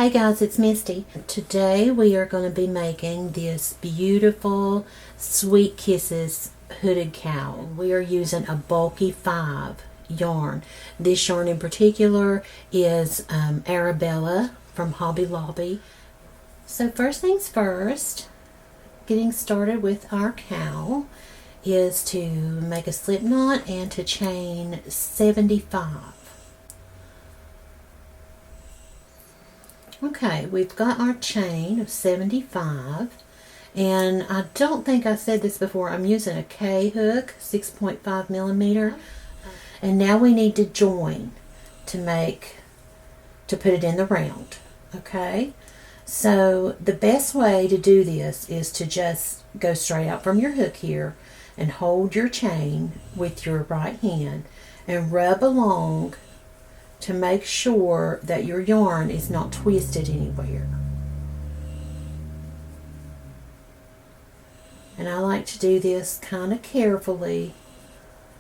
Hey guys, it's Misty. Today we are going to be making this beautiful Sweet Kisses hooded cowl. We are using a bulky 5 yarn. This yarn in particular is Arabella from Hobby Lobby. So first things first, getting started with our cowl is to make a slip knot and to chain 75. Okay, we've got our chain of 75, and I don't think I said this before, I'm using a K hook, 6.5 millimeter, and now we need to join to put it in the round. Okay, so the best way to do this is to just go straight out from your hook here and hold your chain with your right hand and rub along to make sure that your yarn is not twisted anywhere. And I like to do this kind of carefully,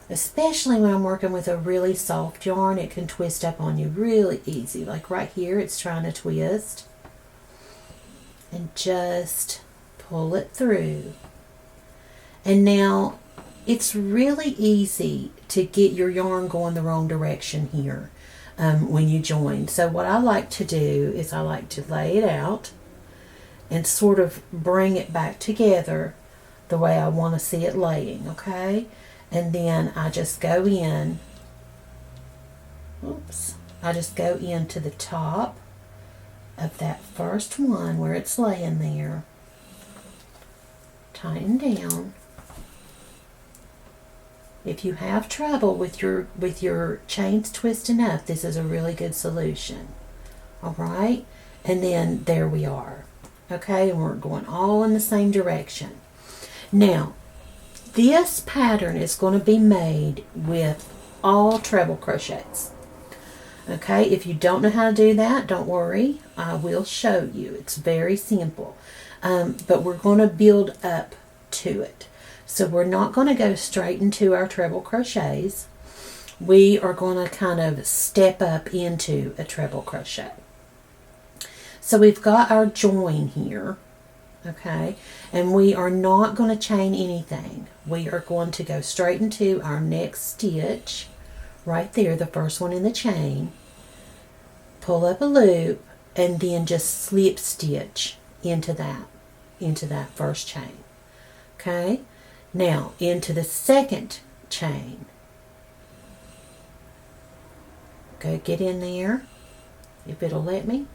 especially when I'm working with a really soft yarn. It can twist up on you really easy. Like right here, it's trying to twist. And just pull it through. And now it's really easy to get your yarn going the wrong direction here. When you join. So what I like to do is I like to lay it out and sort of bring it back together the way I want to see it laying, okay? And then I just go in, I just go into the top of that first one where it's laying there, tighten down. If you have trouble with your chains twisting up, this is a really good solution. All right? And then there we are. Okay? And we're going all in the same direction. Now, this pattern is going to be made with all treble crochets. Okay? If you don't know how to do that, don't worry. I will show you. It's very simple. But we're going to build up to it. So we're not going to go straight into our treble crochets. We are going to kind of step up into a treble crochet. So we've got our join here, okay? And we are not going to chain anything. We are going to go straight into our next stitch, right there, the first one in the chain. Pull up a loop, and then just slip stitch into that first chain, okay? Now, into the second chain. Okay, get in there, if it'll let me.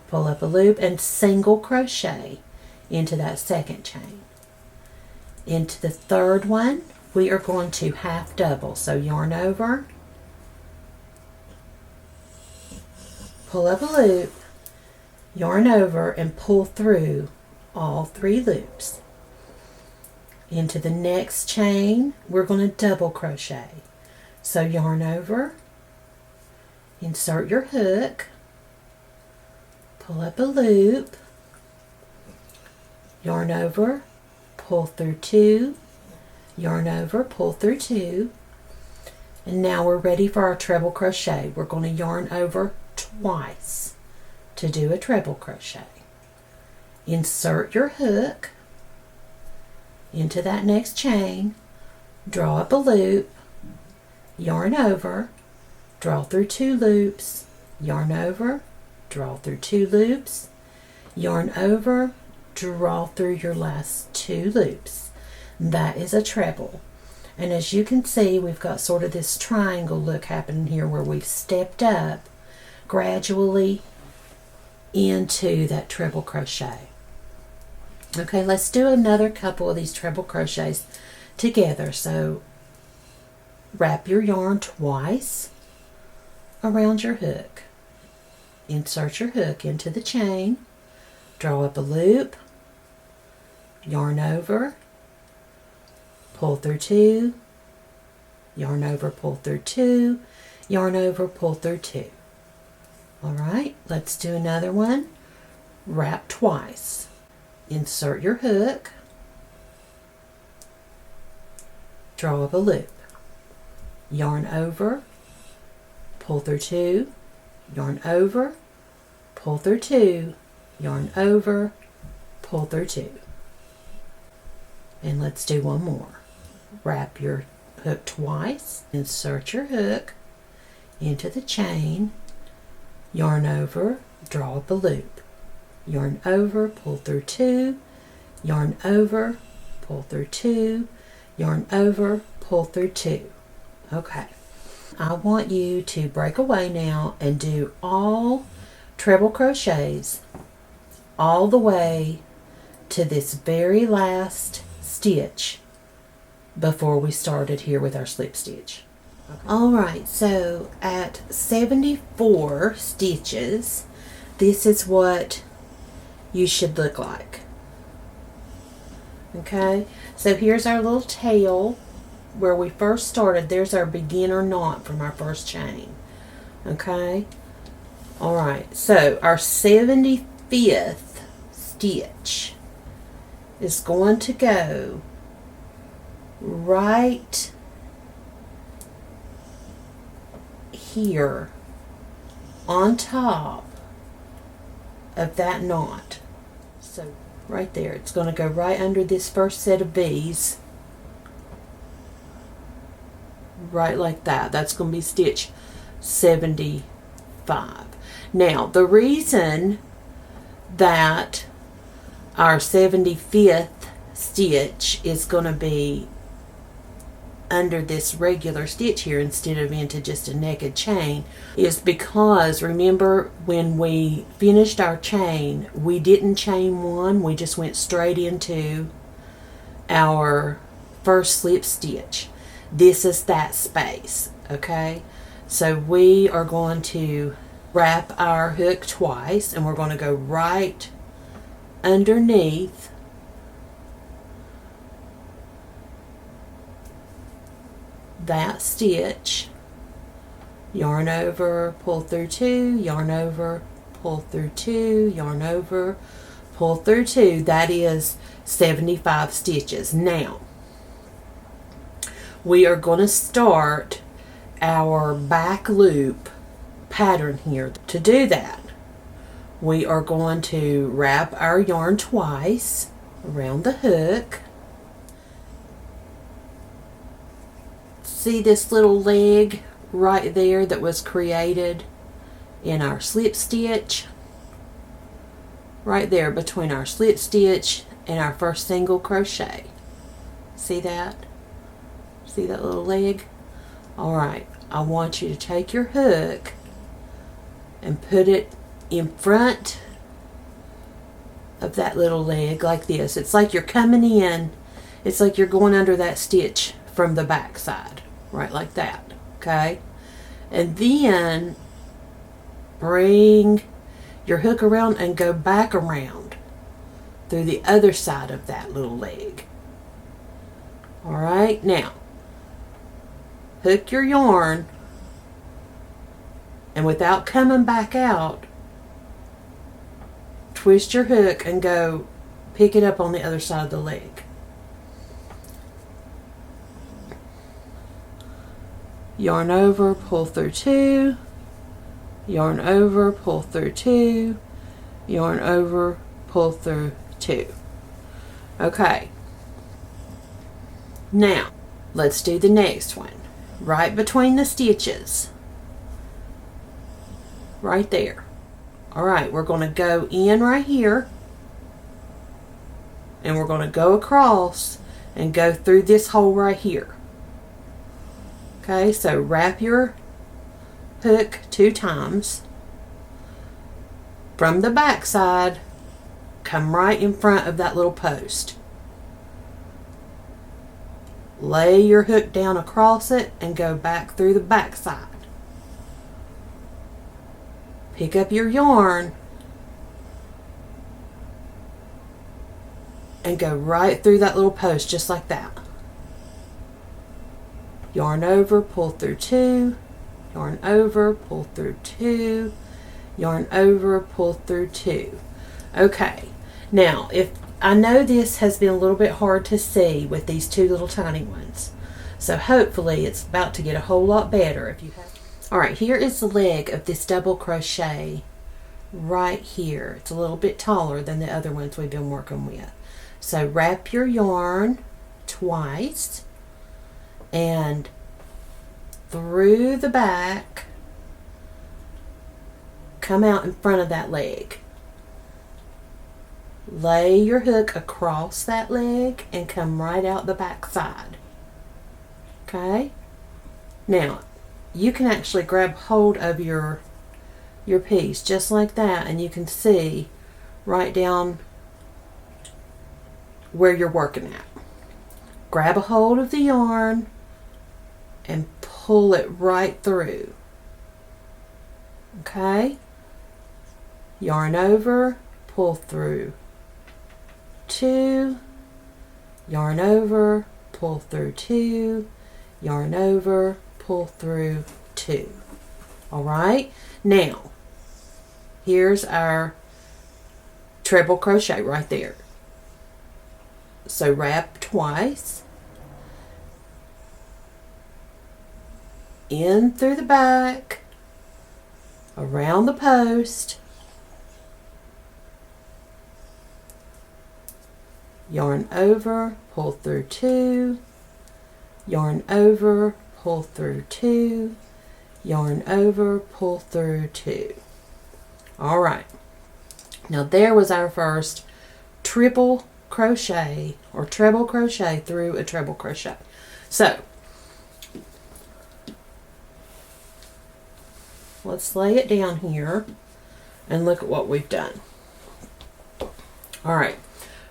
Pull up a loop and single crochet into that second chain. Into the third one, we are going to half double. So yarn over, pull up a loop, yarn over, and pull through all 3 loops. Into the next chain, we're going to double crochet. So yarn over, insert your hook, pull up a loop, yarn over, pull through 2, yarn over, pull through 2, and now we're ready for our treble crochet. We're going to yarn over twice to do a treble crochet. Insert your hook into that next chain, draw up a loop, yarn over, draw through 2 loops, yarn over, draw through 2 loops, yarn over, draw through your last 2 loops. That is a treble. And as you can see, we've got sort of this triangle look happening here where we've stepped up gradually into that treble crochet. Okay, let's do another couple of these treble crochets together. So wrap your yarn twice around your hook. Insert your hook into the chain. Draw up a loop. Yarn over. Pull through 2. Yarn over, pull through 2. Yarn over, pull through 2. All right, let's do another one. Wrap twice. Insert your hook, draw up a loop, yarn over, pull through 2, yarn over, pull through 2, yarn over, pull through 2. And let's do one more. Wrap your hook twice, insert your hook into the chain, yarn over, draw up a loop, yarn over, pull through 2, yarn over, pull through 2, yarn over, pull through 2. Okay, I want you to break away now and do all treble crochets all the way to this very last stitch before we started here with our slip stitch. Okay. Alright, so at 74 stitches, this is what you should look like. Okay, so here's our little tail where we first started. There's our beginner knot from our first chain. Okay, alright, so our 75th stitch is going to go right here on top of that knot. So right there, it's going to go right under this first set of V's, right like that. That's going to be stitch 75. Now the reason that our 75th stitch is going to be under this regular stitch here instead of into just a naked chain is because, remember, when we finished our chain, we didn't chain one, we just went straight into our first slip stitch. This is that space, okay? So we are going to wrap our hook twice, and we're going to go right underneath that stitch, yarn over, pull through 2, yarn over, pull through 2, yarn over, pull through 2. That is 75 stitches. Now we are going to start our back loop pattern here. To do that, we are going to wrap our yarn twice around the hook. See this little leg right there that was created in our slip stitch? Right there between our slip stitch and our first single crochet. See that? See that little leg? Alright, I want you to take your hook and put it in front of that little leg like this. It's like you're coming in, it's like you're going under that stitch from the back side. Right like that, okay? And then bring your hook around and go back around through the other side of that little leg. Alright, now hook your yarn, and without coming back out, twist your hook and go pick it up on the other side of the leg. Yarn over, pull through 2, yarn over, pull through 2, yarn over, pull through 2. Okay, now let's do the next one. Right between the stitches, right there. Alright, we're going to go in right here, and we're going to go across and go through this hole right here. Okay, so wrap your hook 2 times. From the back side, come right in front of that little post. Lay your hook down across it and go back through the back side. Pick up your yarn and go right through that little post just like that. Yarn over, pull through 2, yarn over, pull through 2, yarn over, pull through 2. Okay, now if I know this has been a little bit hard to see with these 2 little tiny ones, so hopefully it's about to get a whole lot better if you have. Alright, here is the leg of this double crochet right here. It's a little bit taller than the other ones we've been working with. So wrap your yarn twice and through the back, come out in front of that leg. Lay your hook across that leg and come right out the back side. Okay? Now, you can actually grab hold of your piece just like that, and you can see right down where you're working at. Grab a hold of the yarn and pull it right through. Okay? Yarn over, pull through 2, yarn over, pull through 2, yarn over, pull through 2. All right? Now, here's our treble crochet right there. So wrap twice, in through the back, around the post, yarn over, pull through 2, yarn over, pull through 2, yarn over, pull through 2. All right. Now there was our first triple crochet or treble crochet through a treble crochet. So let's lay it down here and look at what we've done. All right.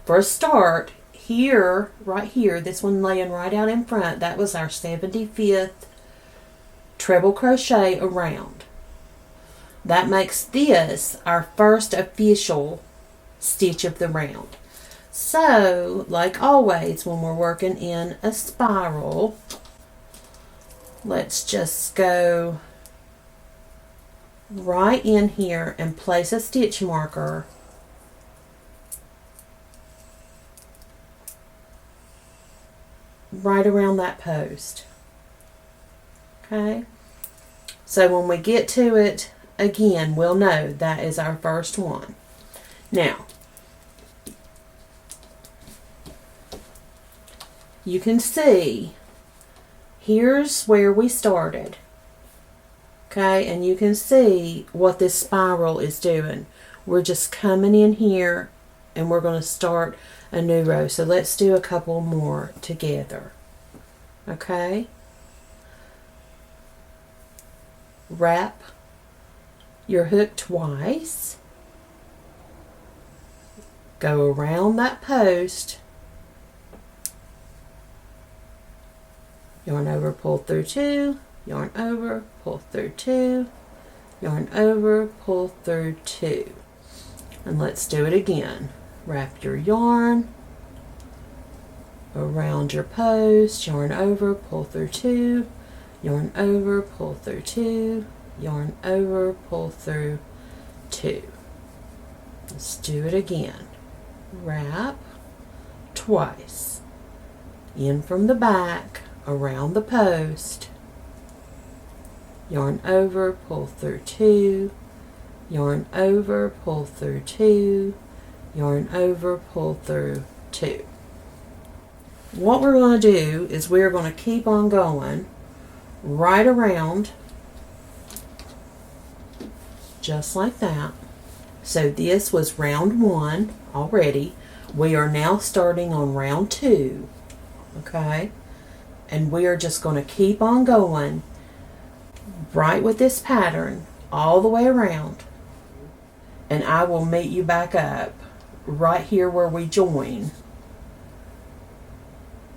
For a start, here, right here, this one laying right out in front, that was our 75th treble crochet around. That makes this our first official stitch of the round. So, like always, when we're working in a spiral, let's just go right in here and place a stitch marker right around that post. Okay, so when we get to it again, we'll know that is our first one. Now, you can see here's where we started. Okay, and you can see what this spiral is doing. We're just coming in here and we're going to start a new row. So let's do a couple more together. Okay, wrap your hook twice, go around that post, yarn over, pull through 2, yarn over, pull through 2, yarn over, pull through 2. And let's do it again. Wrap your yarn around your post, yarn over, pull through 2, yarn over, pull through 2, yarn over, pull through 2. Let's do it again. Wrap twice, in from the back, around the post, yarn over, pull through 2, yarn over, pull through 2, yarn over, pull through 2. What we're going to do is we're going to keep on going right around just like that. So this was round 1 already. We are now starting on round 2. Okay, and we are just going to keep on going right with this pattern all the way around, and I will meet you back up right here where we join,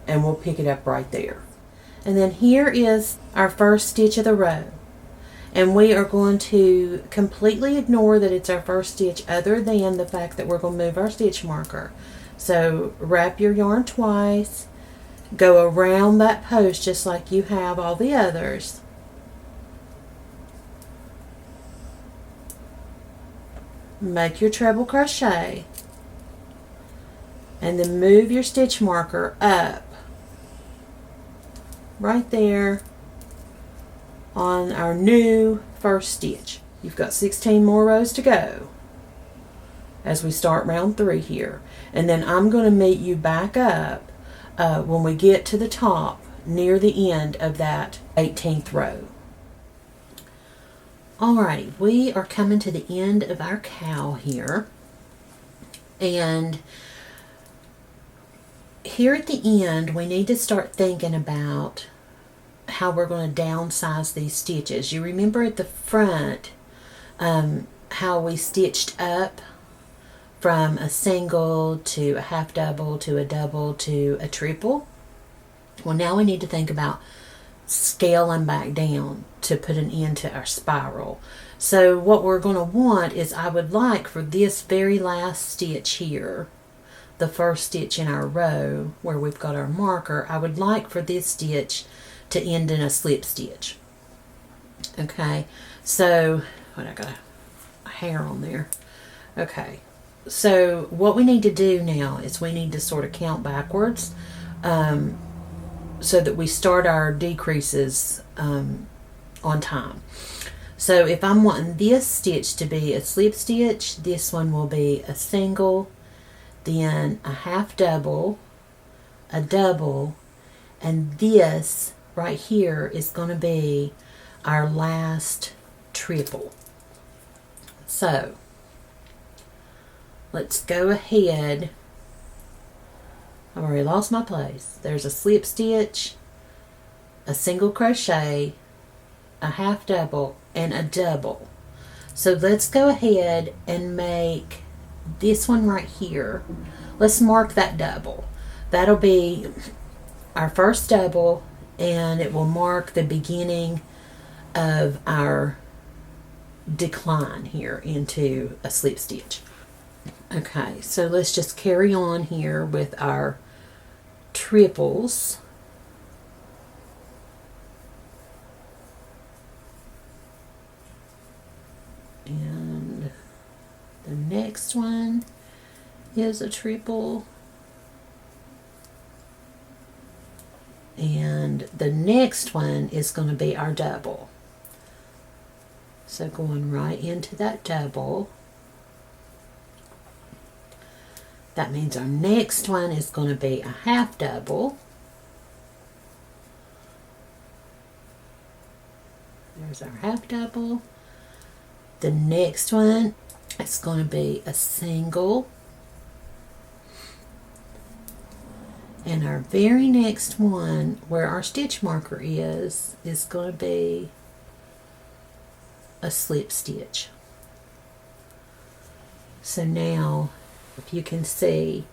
and we'll pick it up right there. And then here is our first stitch of the row, and we are going to completely ignore that it's our first stitch other than the fact that we're going to move our stitch marker. So wrap your yarn twice, go around that post just like you have all the others, make your treble crochet, and then move your stitch marker up right there on our new first stitch. You've got 16 more rows to go. as we start round 3 here. And then I'm going to meet you back up when we get to the top near the end of that 18th row. Alrighty, we are coming to the end of our cowl here. And here at the end, we need to start thinking about how we're going to downsize these stitches. You remember at the front how we stitched up from a single to a half double to a double to a triple? Well, now we need to think about scaling back down to put an end to our spiral. So what we're going to want is, I would like for this very last stitch here, the first stitch in our row where we've got our marker, I would like for this stitch to end in a slip stitch. Okay, so I got a hair on there. Okay, so what we need to do now is we need to sort of count backwards so that we start our decreases on time. So if I'm wanting this stitch to be a slip stitch, this one will be a single, then a half double, a double, and this right here is going to be our last triple. So let's go ahead. I've already lost my place. There's a slip stitch, a single crochet, a half double, and a double. So let's go ahead and make this one right here. Let's mark that double. That'll be our first double, and it will mark the beginning of our decline here into a slip stitch. Okay, so let's just carry on here with our triples. And the next one is a triple. And the next one is going to be our double. So going right into that double. That means our next one is going to be a half double. There's our half double. The next one is going to be a single. And our very next one, where our stitch marker is going to be a slip stitch. So now, if you can see,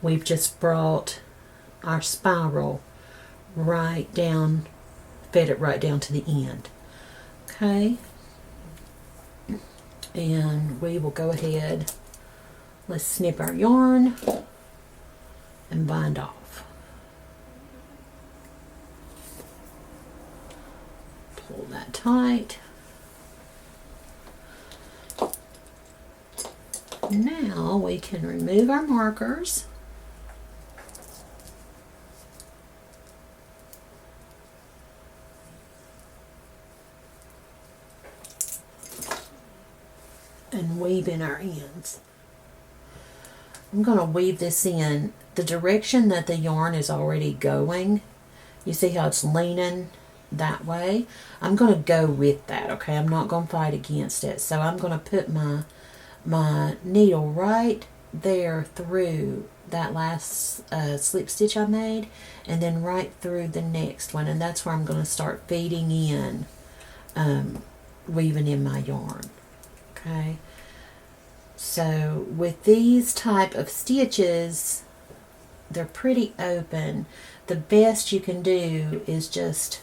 we've just brought our spiral right down, fed it right down to the end. Okay, and we will go ahead, let's snip our yarn and bind off. Pull that tight. Now we can remove our markers. And weave in our ends. I'm going to weave this in the direction that the yarn is already going. You see how it's leaning that way? I'm going to go with that, okay? I'm not going to fight against it. So I'm going to put my needle right there through that last slip stitch I made, and then right through the next one, and that's where I'm going to start feeding in, weaving in my yarn. Okay, so with these type of stitches, they're pretty open. The best you can do is just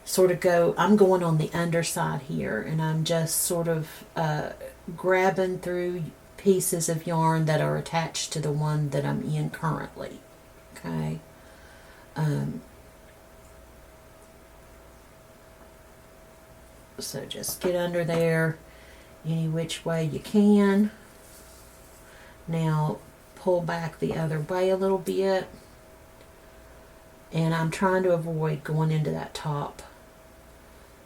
sort of go, I'm going on the underside here, and I'm just sort of grabbing through pieces of yarn that are attached to the one that I'm in currently. Okay. So just get under there any which way you can. Now pull back the other way a little bit, and I'm trying to avoid going into that top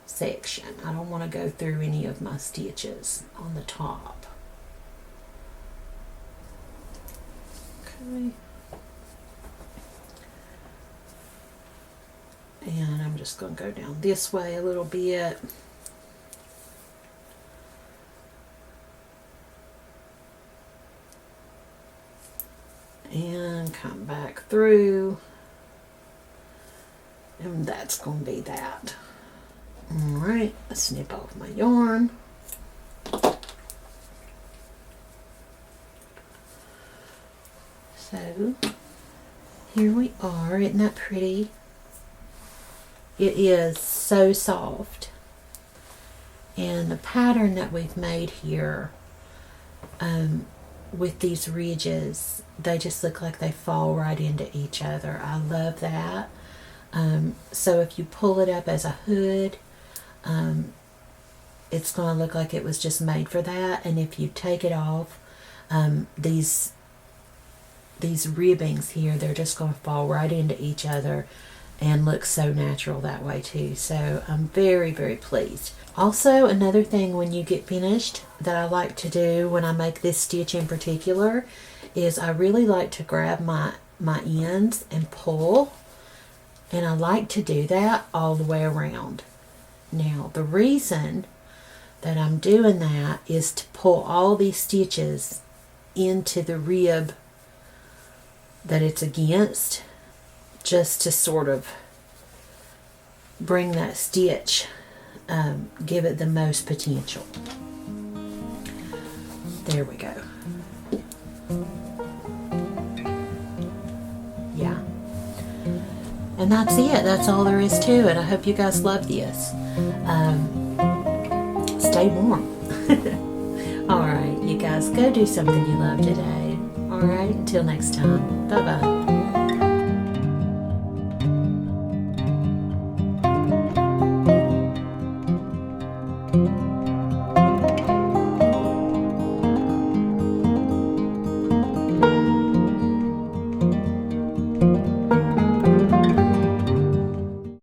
section. I don't want to go through any of my stitches on the top. Okay. And I'm just going to go down this way a little bit. And come back through. And that's going to be that. Alright, snip off my yarn. So, here we are. Isn't that pretty? It is so soft. And the pattern that we've made here, with these ridges, they just look like they fall right into each other. I love that. So if you pull it up as a hood, it's going to look like it was just made for that. And if you take it off, these ribbings here, they're just going to fall right into each other and look so natural that way too. So I'm very, very pleased. Also, another thing when you get finished that I like to do when I make this stitch in particular is I really like to grab my ends and pull, and I like to do that all the way around. Now the reason that I'm doing that is to pull all these stitches into the rib that it's against, just to sort of bring that stitch, give it the most potential. There we go. Yeah. And that's it. That's all there is to it. I hope you guys love this. Stay warm. Alright, you guys, go do something you love today. Alright, until next time. Bye-bye.